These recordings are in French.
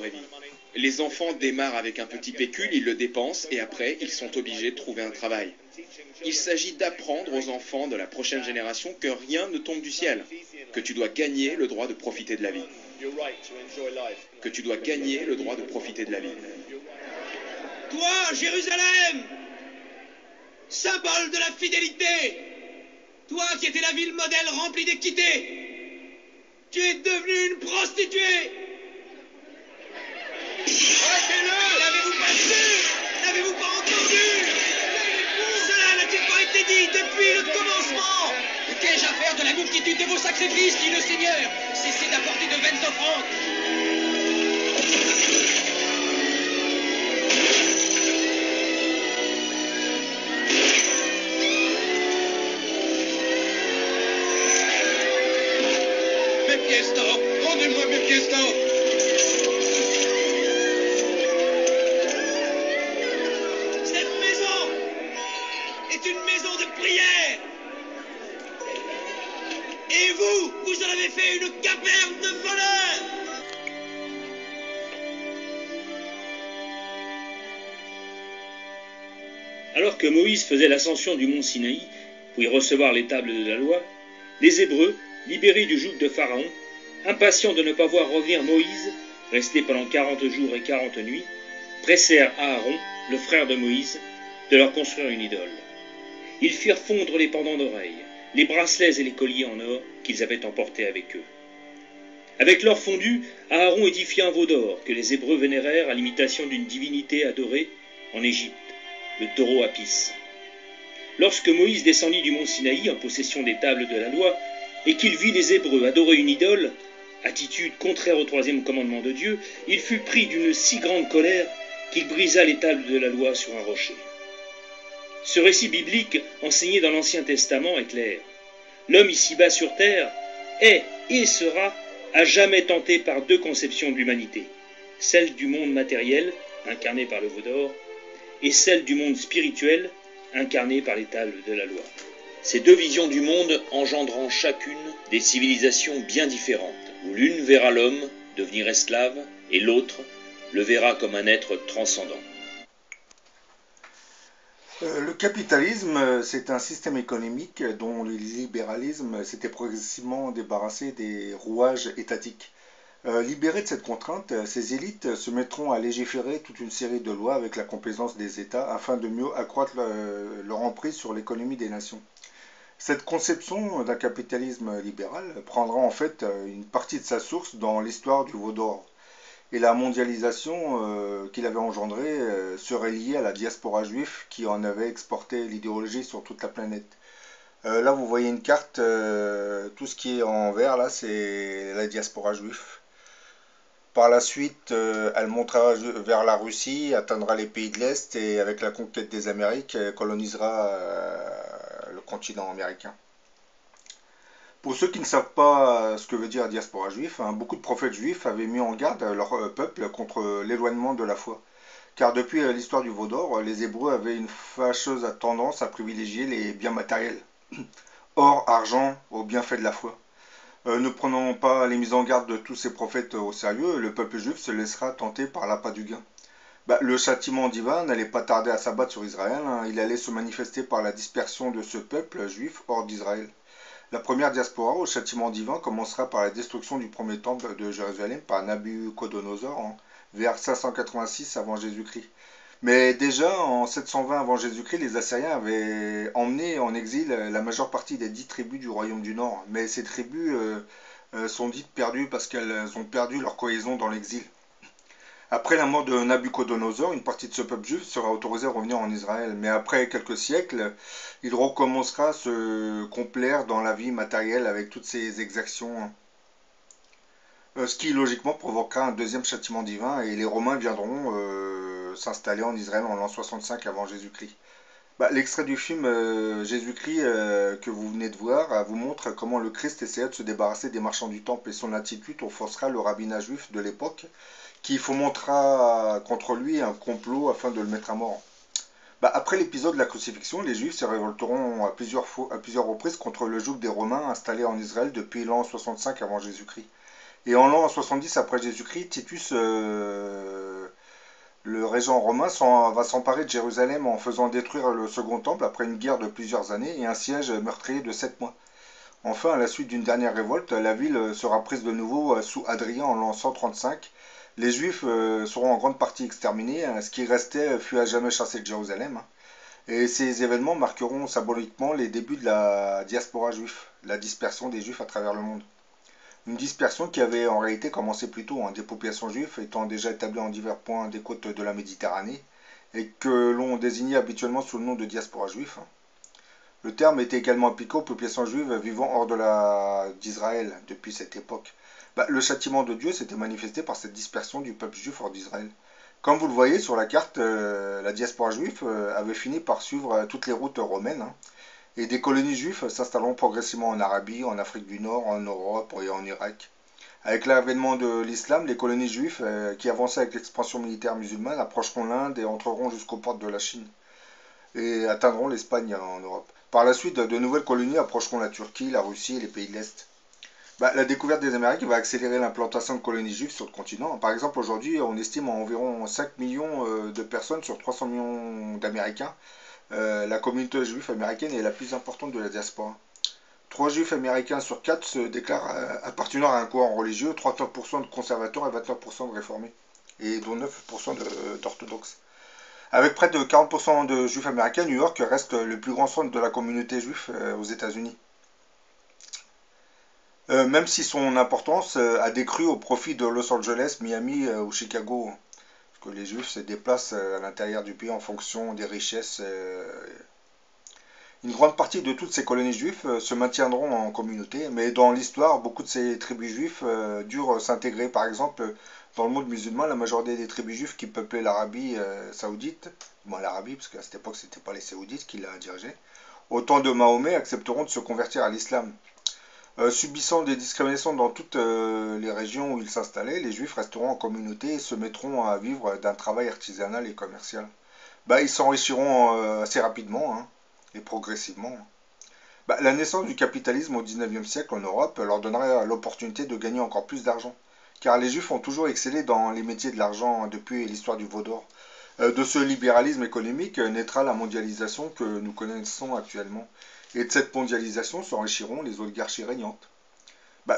vraie vie. Les enfants démarrent avec un petit pécule, ils le dépensent et après, ils sont obligés de trouver un travail. Il s'agit d'apprendre aux enfants de la prochaine génération que rien ne tombe du ciel, que tu dois gagner le droit de profiter de la vie. Que tu dois gagner le droit de profiter de la vie. Toi, Jérusalem, symbole de la fidélité, toi qui étais la ville modèle remplie d'équité, tu es devenue une prostituée. Arrêtez-le! N'avez-vous pas su? N'avez-vous pas entendu? Cela n'a-t-il pas été dit depuis le commencement? Que qu'ai-je à faire de la multitude de vos sacrifices, dit le Seigneur? Cessez d'apporter de vaines offrandes. Mes pièces d'or! Rendez-moi mes pièces d'or! Cette maison est une maison de prière. Et vous en avez fait une caverne de voleurs. Alors que Moïse faisait l'ascension du mont Sinaï pour y recevoir les tables de la loi, les Hébreux, libérés du joug de Pharaon, impatients de ne pas voir revenir Moïse, resté pendant 40 jours et 40 nuits, pressèrent Aaron, le frère de Moïse, de leur construire une idole. Ils firent fondre les pendants d'oreilles, les bracelets et les colliers en or qu'ils avaient emportés avec eux. Avec l'or fondu, Aaron édifia un veau d'or que les Hébreux vénérèrent à l'imitation d'une divinité adorée en Égypte, le taureau Apis. Lorsque Moïse descendit du mont Sinaï en possession des tables de la loi, et qu'il vit les Hébreux adorer une idole, attitude contraire au troisième commandement de Dieu, il fut pris d'une si grande colère qu'il brisa les tables de la loi sur un rocher. Ce récit biblique, enseigné dans l'Ancien Testament, est clair. L'homme ici-bas sur terre est et sera à jamais tenté par deux conceptions de l'humanité, celle du monde matériel, incarnée par le veau d'or, et celle du monde spirituel, incarnée par les tables de la loi. Ces deux visions du monde engendrant chacune des civilisations bien différentes, où l'une verra l'homme devenir esclave et l'autre le verra comme un être transcendant. Le capitalisme, c'est un système économique dont le libéralisme s'était progressivement débarrassé des rouages étatiques. Libérés de cette contrainte, ces élites se mettront à légiférer toute une série de lois avec la complaisance des États afin de mieux accroître leur emprise sur l'économie des nations. Cette conception d'un capitalisme libéral prendra en fait une partie de sa source dans l'histoire du veau d'or. Et la mondialisation qu'il avait engendrée serait liée à la diaspora juive qui en avait exporté l'idéologie sur toute la planète. Là, vous voyez une carte, tout ce qui est en vert, là, c'est la diaspora juive. Par la suite, elle montera vers la Russie, atteindra les pays de l'Est et avec la conquête des Amériques, colonisera le continent américain. Pour ceux qui ne savent pas ce que veut dire diaspora juif, beaucoup de prophètes juifs avaient mis en garde leur peuple contre l'éloignement de la foi. Car depuis l'histoire du veau d'or, les Hébreux avaient une fâcheuse tendance à privilégier les biens matériels. Or, argent, aux bienfaits de la foi. Ne prenant pas les mises en garde de tous ces prophètes au sérieux, le peuple juif se laissera tenter par l'appât du gain. Le châtiment divin n'allait pas tarder à s'abattre sur Israël, il allait se manifester par la dispersion de ce peuple juif hors d'Israël. La première diaspora au châtiment divin commencera par la destruction du premier temple de Jérusalem par Nabuchodonosor vers 586 avant Jésus-Christ. Mais déjà en 720 avant Jésus-Christ, les Assyriens avaient emmené en exil la majeure partie des 10 tribus du royaume du Nord. Mais ces tribus sont dites perdues parce qu'elles ont perdu leur cohésion dans l'exil. Après la mort de Nabuchodonosor, une partie de ce peuple juif sera autorisée à revenir en Israël. Mais après quelques siècles, il recommencera à se complaire dans la vie matérielle avec toutes ces exactions. Ce qui logiquement provoquera un deuxième châtiment divin et les Romains viendront s'installer en Israël en l'an 65 avant Jésus-Christ. L'extrait du film Jésus-Christ que vous venez de voir vous montre comment le Christ essaya de se débarrasser des marchands du temple et son attitude offensera le rabbinat juif de l'époque qui fomentera contre lui un complot afin de le mettre à mort. Après l'épisode de la crucifixion, les Juifs se révolteront à plusieurs reprises contre le joug des Romains installés en Israël depuis l'an 65 avant Jésus-Christ. Et en l'an 70 après Jésus-Christ, Titus, le régent romain, va s'emparer de Jérusalem en faisant détruire le second temple après une guerre de plusieurs années et un siège meurtrier de 7 mois. Enfin, à la suite d'une dernière révolte, la ville sera prise de nouveau sous Hadrien en l'an 135. Les Juifs seront en grande partie exterminés, ce qui restait fut à jamais chassé de Jérusalem. Et ces événements marqueront symboliquement les débuts de la diaspora juive, la dispersion des Juifs à travers le monde. Une dispersion qui avait en réalité commencé plus tôt, des populations juives étant déjà établies en divers points des côtes de la Méditerranée, et que l'on désignait habituellement sous le nom de diaspora juive. Le terme était également appliqué aux populations juives vivant hors d'Israël depuis cette époque. Le châtiment de Dieu s'était manifesté par cette dispersion du peuple juif hors d'Israël. Comme vous le voyez sur la carte, la diaspora juive avait fini par suivre toutes les routes romaines, et des colonies juives s'installeront progressivement en Arabie, en Afrique du Nord, en Europe et en Irak. Avec l'avènement de l'islam, les colonies juives qui avançaient avec l'expansion militaire musulmane approcheront l'Inde et entreront jusqu'aux portes de la Chine et atteindront l'Espagne en Europe. Par la suite, de nouvelles colonies approcheront la Turquie, la Russie et les pays de l'Est. La découverte des Amériques va accélérer l'implantation de colonies juives sur le continent. Par exemple, aujourd'hui, on estime à environ 5 millions de personnes sur 300 millions d'Américains. La communauté juive américaine est la plus importante de la diaspora. 3 juifs américains sur 4 se déclarent appartenant à un courant religieux, 39% de conservateurs et 29% de réformés, et dont 9% d'orthodoxes. Avec près de 40% de juifs américains, New York reste le plus grand centre de la communauté juive aux États-Unis. Même si son importance a décru au profit de Los Angeles, Miami ou Chicago, parce que les juifs se déplacent à l'intérieur du pays en fonction des richesses. Une grande partie de toutes ces colonies juives se maintiendront en communauté, mais dans l'histoire, beaucoup de ces tribus juives durent s'intégrer. Par exemple, dans le monde musulman, la majorité des tribus juives qui peuplaient l'Arabie saoudite, l'Arabie, parce qu'à cette époque, ce n'était pas les Saoudites qui la dirigeaient, au temps de Mahomet, accepteront de se convertir à l'islam. Subissant des discriminations dans toutes les régions où ils s'installaient, les juifs resteront en communauté et se mettront à vivre d'un travail artisanal et commercial. Ils s'enrichiront assez rapidement et progressivement. La naissance du capitalisme au XIXe siècle en Europe leur donnera l'opportunité de gagner encore plus d'argent, car les juifs ont toujours excellé dans les métiers de l'argent depuis l'histoire du veau d'or. De ce libéralisme économique naîtra la mondialisation que nous connaissons actuellement. Et de cette mondialisation s'enrichiront les oligarchies régnantes.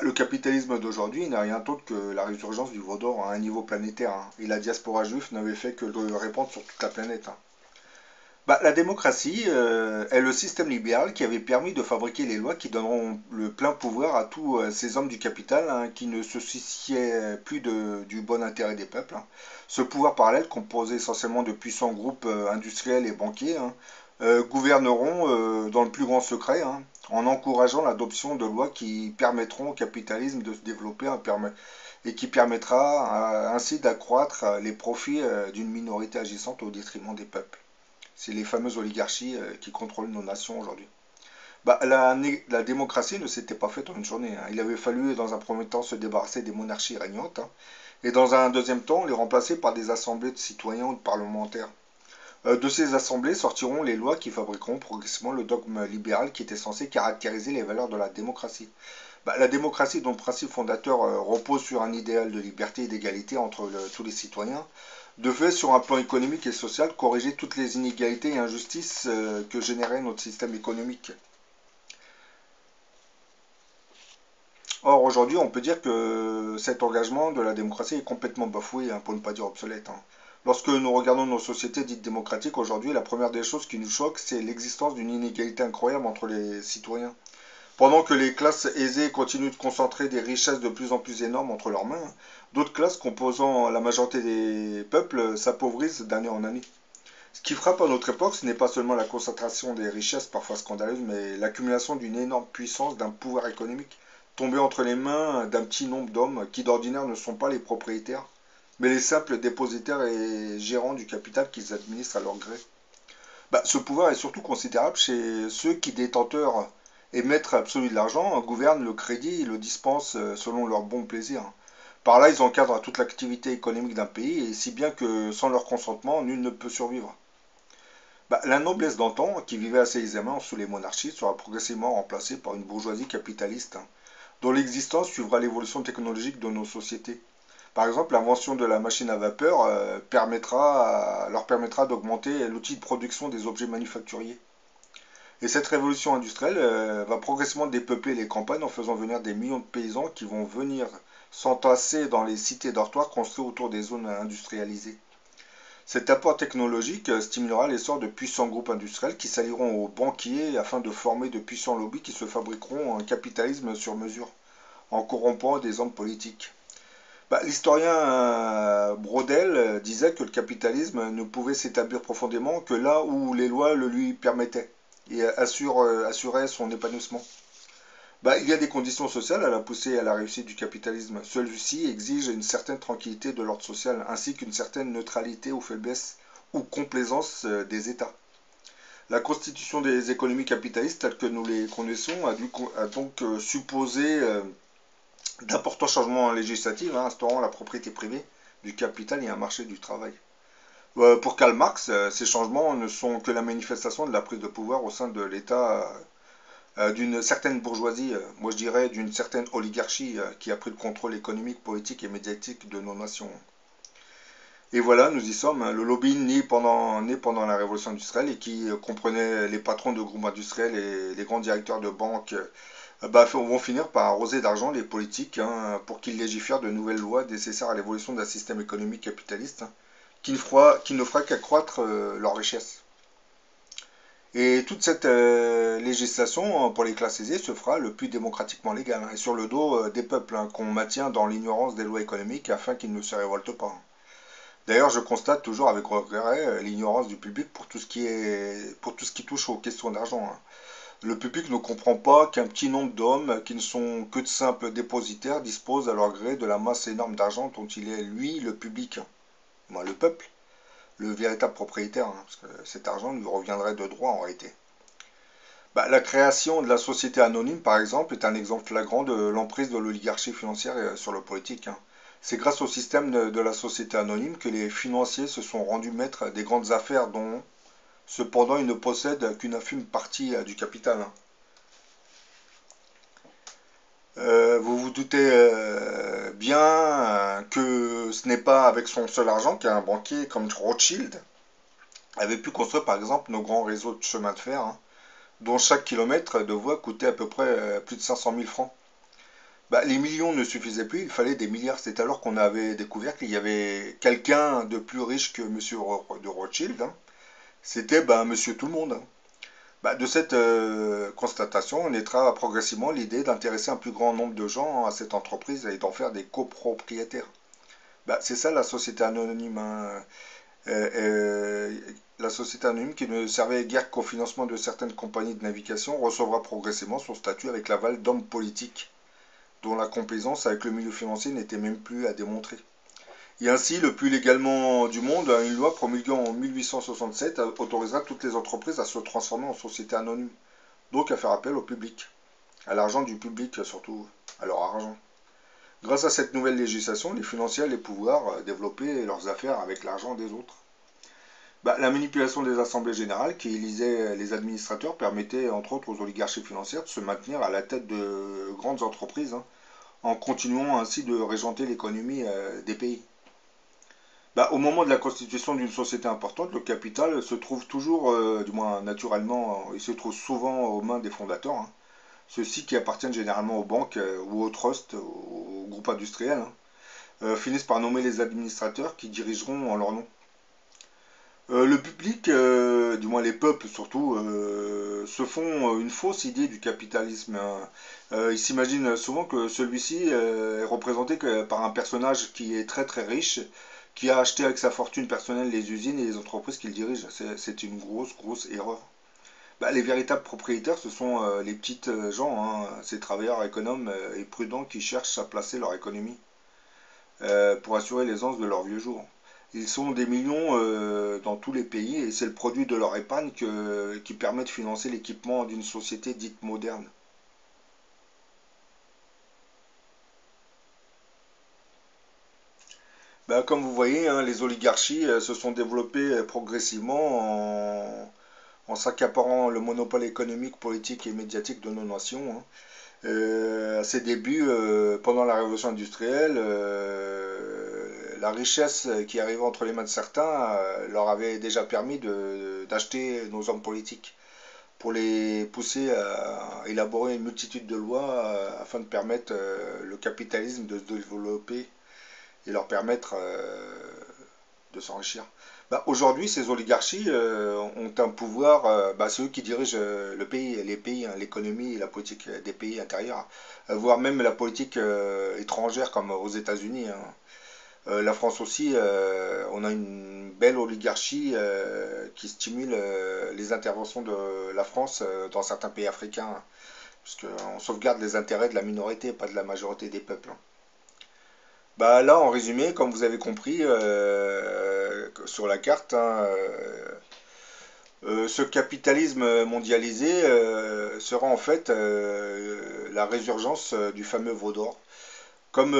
Le capitalisme d'aujourd'hui n'est rien d'autre que la résurgence du veau d'or à un niveau planétaire, et la diaspora juive n'avait fait que le répandre sur toute la planète. La démocratie est le système libéral qui avait permis de fabriquer les lois qui donneront le plein pouvoir à tous ces hommes du capital qui ne se souciaient plus du bon intérêt des peuples. Ce pouvoir parallèle, composé essentiellement de puissants groupes industriels et banquiers, gouverneront dans le plus grand secret, en encourageant l'adoption de lois qui permettront au capitalisme de se développer et qui permettra ainsi d'accroître les profits d'une minorité agissante au détriment des peuples. C'est les fameuses oligarchies qui contrôlent nos nations aujourd'hui. La démocratie ne s'était pas faite en une journée. Il avait fallu dans un premier temps se débarrasser des monarchies régnantes et dans un deuxième temps les remplacer par des assemblées de citoyens ou de parlementaires. De ces assemblées sortiront les lois qui fabriqueront progressivement le dogme libéral qui était censé caractériser les valeurs de la démocratie. La démocratie, dont le principe fondateur repose sur un idéal de liberté et d'égalité entre tous les citoyens, devait, sur un plan économique et social, corriger toutes les inégalités et injustices que générait notre système économique. Or, aujourd'hui, on peut dire que cet engagement de la démocratie est complètement bafoué, pour ne pas dire obsolète. Lorsque nous regardons nos sociétés dites démocratiques aujourd'hui, la première des choses qui nous choque, c'est l'existence d'une inégalité incroyable entre les citoyens. Pendant que les classes aisées continuent de concentrer des richesses de plus en plus énormes entre leurs mains, d'autres classes composant la majorité des peuples s'appauvrissent d'année en année. Ce qui frappe à notre époque, ce n'est pas seulement la concentration des richesses parfois scandaleuses, mais l'accumulation d'une énorme puissance, d'un pouvoir économique tombé entre les mains d'un petit nombre d'hommes qui d'ordinaire ne sont pas les propriétaires, mais les simples dépositaires et gérants du capital qu'ils administrent à leur gré. Ce pouvoir est surtout considérable chez ceux qui, détenteurs et maîtres absolus de l'argent, gouvernent le crédit et le dispensent selon leur bon plaisir. Par là, ils encadrent toute l'activité économique d'un pays, et si bien que sans leur consentement, nul ne peut survivre. La noblesse d'antan, qui vivait assez aisément sous les monarchies, sera progressivement remplacée par une bourgeoisie capitaliste, dont l'existence suivra l'évolution technologique de nos sociétés. Par exemple, l'invention de la machine à vapeur leur permettra d'augmenter l'outil de production des objets manufacturiers. Et cette révolution industrielle va progressivement dépeupler les campagnes en faisant venir des millions de paysans qui vont venir s'entasser dans les cités dortoirs construites autour des zones industrialisées. Cet apport technologique stimulera l'essor de puissants groupes industriels qui s'allieront aux banquiers afin de former de puissants lobbies qui se fabriqueront un capitalisme sur mesure, en corrompant des hommes politiques. L'historien Braudel disait que le capitalisme ne pouvait s'établir profondément que là où les lois le lui permettaient et assurait son épanouissement. Il y a des conditions sociales à la poussée à la réussite du capitalisme. Celui-ci exige une certaine tranquillité de l'ordre social, ainsi qu'une certaine neutralité ou faiblesse ou complaisance des États. La constitution des économies capitalistes telles que nous les connaissons a donc supposé d'importants changements législatifs, instaurant la propriété privée du capital et un marché du travail. Pour Karl Marx, ces changements ne sont que la manifestation de la prise de pouvoir au sein de l'État d'une certaine bourgeoisie, moi je dirais d'une certaine oligarchie qui a pris le contrôle économique, politique et médiatique de nos nations. Et voilà, nous y sommes. Le lobby né pendant la révolution industrielle et qui comprenait les patrons de groupes industriels et les grands directeurs de banques vont finir par arroser d'argent les politiques pour qu'ils légifèrent de nouvelles lois nécessaires à l'évolution d'un système économique capitaliste qui ne fera qu'accroître leur richesse. Et toute cette législation pour les classes aisées se fera le plus démocratiquement légal et sur le dos des peuples qu'on maintient dans l'ignorance des lois économiques afin qu'ils ne se révoltent pas. D'ailleurs, je constate toujours avec regret l'ignorance du public pour tout ce qui touche aux questions d'argent. Le public ne comprend pas qu'un petit nombre d'hommes qui ne sont que de simples dépositaires disposent à leur gré de la masse énorme d'argent dont il est, lui, le public, le peuple, le véritable propriétaire, parce que cet argent lui reviendrait de droit en réalité. La création de la société anonyme, par exemple, est un exemple flagrant de l'emprise de l'oligarchie financière sur le politique. C'est grâce au système de la société anonyme que les financiers se sont rendus maîtres des grandes affaires dont, cependant, ils ne possèdent qu'une infime partie du capital. Vous vous doutez bien que ce n'est pas avec son seul argent qu'un banquier comme Rothschild avait pu construire par exemple nos grands réseaux de chemin de fer, dont chaque kilomètre de voie coûtait à peu près plus de 500 000 francs. Les millions ne suffisaient plus, il fallait des milliards. C'est alors qu'on avait découvert qu'il y avait quelqu'un de plus riche que Monsieur de Rothschild. C'était Monsieur Tout le Monde. De cette constatation naîtra progressivement l'idée d'intéresser un plus grand nombre de gens à cette entreprise et d'en faire des copropriétaires. C'est ça la société anonyme. La société anonyme qui ne servait guère qu'au financement de certaines compagnies de navigation recevra progressivement son statut avec l'aval d'hommes politiques, dont la complaisance avec le milieu financier n'était même plus à démontrer. Et ainsi, le plus légalement du monde, une loi promulguée en 1867 autorisera toutes les entreprises à se transformer en société anonyme, donc à faire appel au public, à l'argent du public surtout, à leur argent. Grâce à cette nouvelle législation, les financiers allaient pouvoir développer leurs affaires avec l'argent des autres. La manipulation des assemblées générales qui élisaient les administrateurs permettait entre autres aux oligarchies financières de se maintenir à la tête de grandes entreprises, en continuant ainsi de régenter l'économie des pays. Au moment de la constitution d'une société importante, le capital se trouve toujours, du moins naturellement, il se trouve souvent aux mains des fondateurs, ceux-ci qui appartiennent généralement aux banques ou aux trusts, aux groupes industriels, finissent par nommer les administrateurs qui dirigeront en leur nom. Le public, du moins les peuples surtout, se font une fausse idée du capitalisme. Ils s'imaginent souvent que celui-ci est représenté par un personnage qui est très très riche, qui a acheté avec sa fortune personnelle les usines et les entreprises qu'il dirige. C'est une grosse erreur. Les véritables propriétaires, ce sont les petites gens, ces travailleurs économes et prudents qui cherchent à placer leur économie pour assurer l'aisance de leurs vieux jours. Ils sont des millions dans tous les pays et c'est le produit de leur épargne qui permet de financer l'équipement d'une société dite moderne. Comme vous voyez, les oligarchies se sont développées progressivement en s'accaparant le monopole économique, politique et médiatique de nos nations. À ses débuts, pendant la révolution industrielle, la richesse qui arrivait entre les mains de certains leur avait déjà permis d'acheter nos hommes politiques pour les pousser à élaborer une multitude de lois afin de permettre le capitalisme de se développer et leur permettre de s'enrichir. Aujourd'hui, ces oligarchies ont un pouvoir, c'est eux qui dirigent le pays, les pays, hein, l'économie et la politique des pays intérieurs, voire même la politique étrangère comme aux États-Unis. Hein. La France aussi, on a une belle oligarchie qui stimule les interventions de la France dans certains pays africains, hein, puisqu'on sauvegarde les intérêts de la minorité, pas de la majorité des peuples. Hein. Là, en résumé, comme vous avez compris sur la carte, hein, ce capitalisme mondialisé sera en fait la résurgence du fameux veau d'or. Comme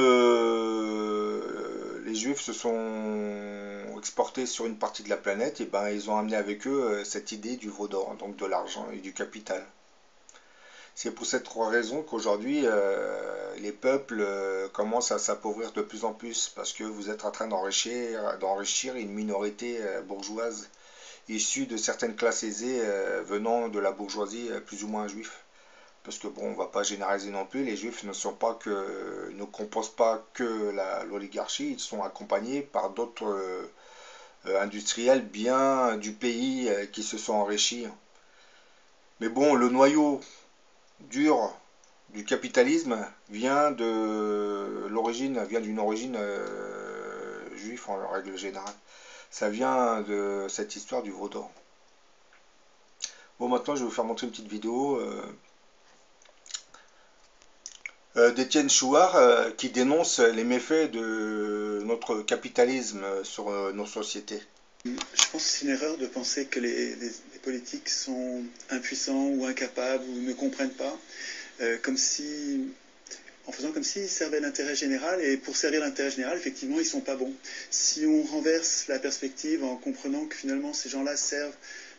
les Juifs se sont exportés sur une partie de la planète, et ils ont amené avec eux cette idée du veau d'or, donc de l'argent et du capital. C'est pour cette raison qu'aujourd'hui, les peuples commencent à s'appauvrir de plus en plus, parce que vous êtes en train d'enrichir une minorité bourgeoise issue de certaines classes aisées venant de la bourgeoisie plus ou moins juive. Parce que bon, on ne va pas généraliser non plus, les juifs ne composent pas que l'oligarchie, ils sont accompagnés par d'autres industriels bien du pays qui se sont enrichis. Mais bon, le noyau dur du capitalisme vient d'une origine juive en règle générale. Ça vient de cette histoire du veau d'or. Bon, maintenant je vais vous faire montrer une petite vidéo d'Étienne Chouard qui dénonce les méfaits de notre capitalisme sur nos sociétés. Je pense que c'est une erreur de penser que les politiques sont impuissants ou incapables ou ne comprennent pas, en faisant comme s'ils servaient l'intérêt général, et pour servir l'intérêt général, effectivement, ils ne sont pas bons. Si on renverse la perspective en comprenant que finalement ces gens-là servent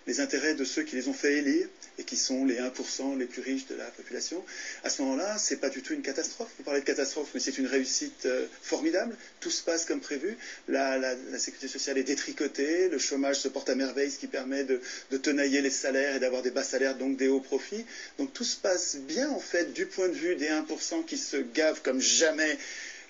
les intérêts de ceux qui les ont fait élire, et qui sont les 1% les plus riches de la population, à ce moment-là, c'est pas du tout une catastrophe. Vous parlez de catastrophe, mais c'est une réussite formidable. Tout se passe comme prévu. La sécurité sociale est détricotée, le chômage se porte à merveille, ce qui permet de tenailler les salaires et d'avoir des bas salaires, donc des hauts profits. Donc tout se passe bien, en fait, du point de vue des 1% qui se gavent comme jamais.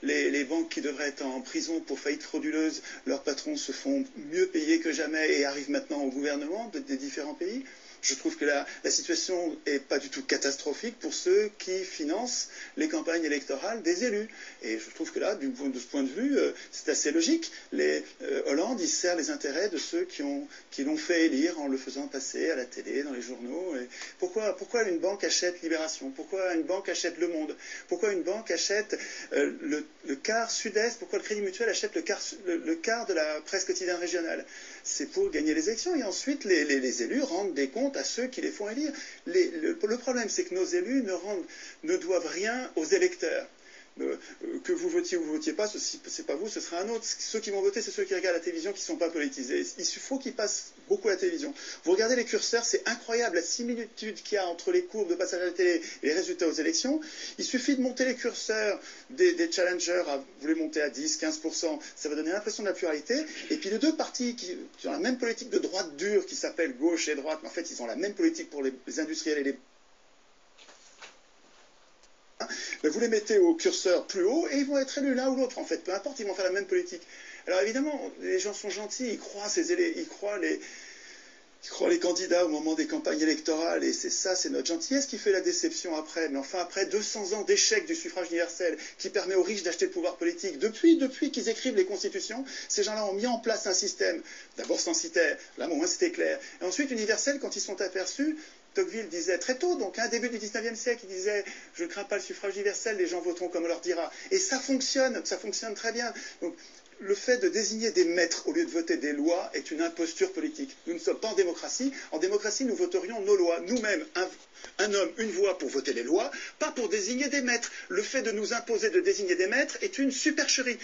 Les banques qui devraient être en prison pour faillite frauduleuse, leurs patrons se font mieux payer que jamais et arrivent maintenant au gouvernement des différents pays. Je trouve que la situation n'est pas du tout catastrophique pour ceux qui financent les campagnes électorales des élus. Et je trouve que là, de ce point de vue, c'est assez logique. Hollande, il sert les intérêts de ceux qui l'ont fait élire en le faisant passer à la télé, dans les journaux. Et pourquoi une banque achète Libération? Pourquoi une banque achète Le Monde? Pourquoi une banque achète le quart Sud-Est? Pourquoi le Crédit Mutuel achète le quart de la presse quotidienne régionale? C'est pour gagner les élections. Et ensuite, les élus rendent des comptes à ceux qui les font élire. Le problème, c'est que nos élus ne doivent rien aux électeurs. Que vous votiez ou vous ne votiez pas, c'est pas vous, ce sera un autre. Ceux qui vont voter, c'est ceux qui regardent la télévision, qui ne sont pas politisés. Il faut qu'ils passent beaucoup à la télévision. Vous regardez les curseurs, c'est incroyable la similitude qu'il y a entre les courbes de passage à la télé et les résultats aux élections. Il suffit de monter les curseurs des challengers, vous les montez à 10, 15%, ça va donner l'impression de la pluralité. Et puis les deux partis qui ont la même politique de droite dure, qui s'appelle gauche et droite, mais en fait ils ont la même politique pour les industriels et les... Vous les mettez au curseur plus haut et ils vont être élus l'un ou l'autre, en fait, peu importe, ils vont faire la même politique. Alors évidemment, les gens sont gentils, ils croient les candidats au moment des campagnes électorales, et c'est notre gentillesse qui fait la déception après. Mais enfin, après 200 ans d'échec du suffrage universel qui permet aux riches d'acheter le pouvoir politique, depuis qu'ils écrivent les constitutions, ces gens-là ont mis en place un système, d'abord censitaire, là au moins c'était clair, et ensuite universel quand ils sont aperçus. Tocqueville disait très tôt, donc début du 19e siècle, il disait « Je ne crains pas le suffrage universel, les gens voteront comme on leur dira ». Et ça fonctionne très bien. Donc, le fait de désigner des maîtres au lieu de voter des lois est une imposture politique. Nous ne sommes pas en démocratie. En démocratie, nous voterions nos lois. Nous-mêmes, un homme, une voix pour voter les lois, pas pour désigner des maîtres. Le fait de nous imposer de désigner des maîtres est une supercherie.